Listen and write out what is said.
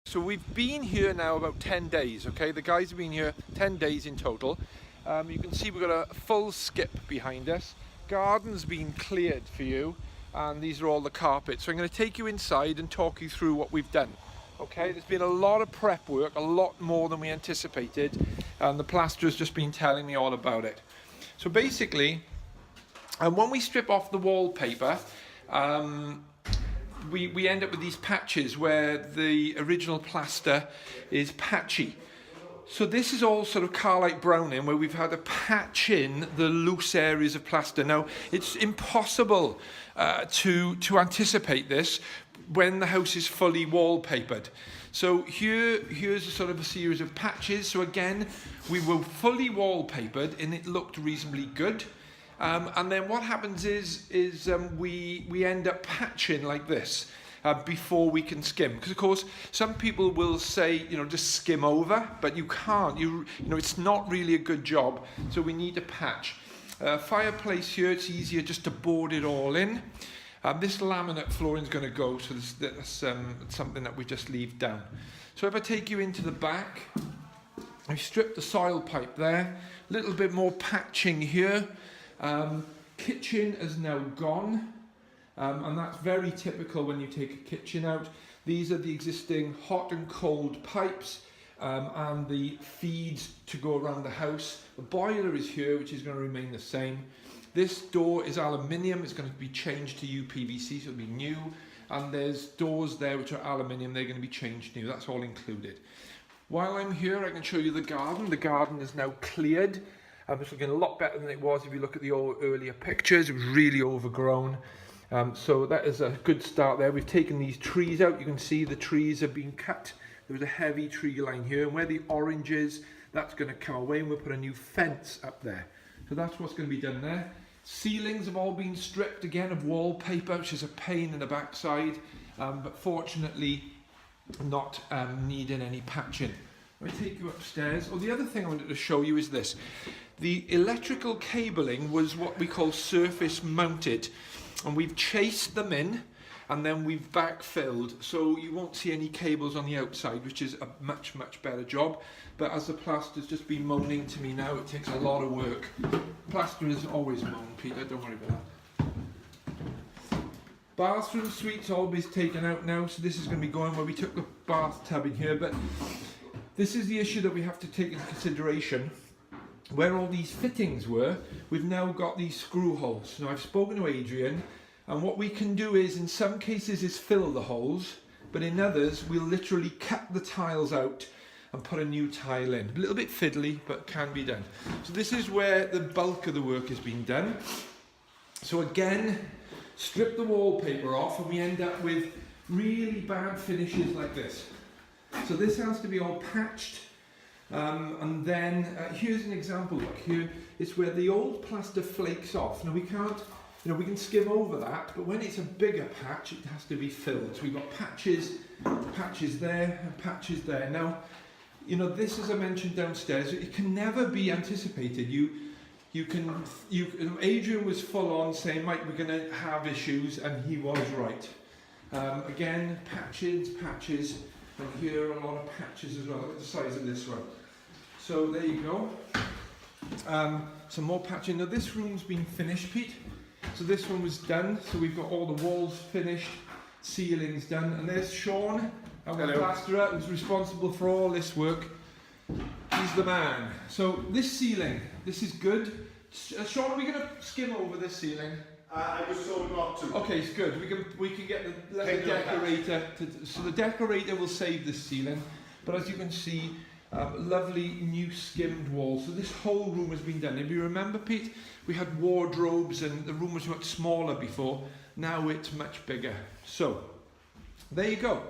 So we've been here now about 10 days, okay? The guys have been here 10 days in total. You can see we've got a full skip behind us. Garden's been cleared for you, and these are all the carpets. So I'm going to take you inside and talk you through what we've done. Okay, there's been a lot of prep work, a lot more than we anticipated, and the plasterer's just been telling me all about it. So basically, when we strip off the wallpaper, we end up with these patches where the original plaster is patchy. So this is all sort of Carlite browning, where we've had to patch in the loose areas of plaster. Now, it's impossible to anticipate this when the house is fully wallpapered. So here's a sort of a series of patches. So again, we were fully wallpapered and it looked reasonably good. And then what happens is we end up patching like this before we can skim. Because of course, some people will say, just skim over, but you can't. It's not really a good job. So we need to patch. Fireplace here, it's easier just to board it all in. This laminate flooring is going to go, so that's something that we just leave down. So if I take you into the back, I stripped the soil pipe there, a little bit more patching here. Kitchen is now gone, and that's very typical when you take a kitchen out. These are the existing hot and cold pipes and the feeds to go around the house. The boiler is here, which is going to remain the same. This door is aluminium. It's going to be changed to UPVC, so it'll be new. And there's doors there which are aluminium. They're going to be changed new. That's all included. While I'm here, I can show you the garden. The garden is now cleared. It's looking a lot better than it was if you look at the earlier pictures. It was really overgrown. So that is a good start there. We've taken these trees out. You can see the trees have been cut. There was a heavy tree line here. And where the orange is, that's going to come away, and we'll put a new fence up there. So that's what's going to be done there. Ceilings have all been stripped again of wallpaper, which is a pain in the backside. But fortunately, not needing any patching. I'll take you upstairs. The other thing I wanted to show you is this. The electrical cabling was what we call surface mounted, and we've chased them in and then we've backfilled, so you won't see any cables on the outside, which is a much better job. But as the plaster's just been moaning to me now, it takes a lot of work. Plasterers always moan, Peter, don't worry about that. Bathroom suite's always taken out now, so this is going to be going where we took the bathtub in here. But this is the issue that we have to take into consideration. Where all these fittings were, we've now got these screw holes. Now I've spoken to Adrian, and what we can do is, in some cases, is fill the holes, but in others, we'll literally cut the tiles out and put a new tile in. A little bit fiddly, but can be done. So this is where the bulk of the work has been done. So again, strip the wallpaper off, and we end up with really bad finishes like this. So this has to be all patched. And then here's an example. Look here, it's where the old plaster flakes off. Now we can't, we can skim over that, but when it's a bigger patch, it has to be filled. So we've got patches there and patches there. Now, this, as I mentioned downstairs, it can never be anticipated. Adrian was full on saying, Mike, we're going to have issues, and he was right. Again, patches, and here are a lot of patches as well. Look at the size of this one. So there you go. Some more patching. Now this room's been finished, Pete. So this one was done. So we've got all the walls finished, ceilings done. And there's Sean, our plasterer, who's responsible for all this work. He's the man. So this ceiling, this is good. Sean, are we going to skim over this ceiling? I was told not to. Okay, it's good. We can get the decorator so the decorator will save this ceiling. But as you can see, lovely new skimmed walls. So this whole room has been done. If you remember, Pete, we had wardrobes and the room was much smaller before. Now it's much bigger. So there you go.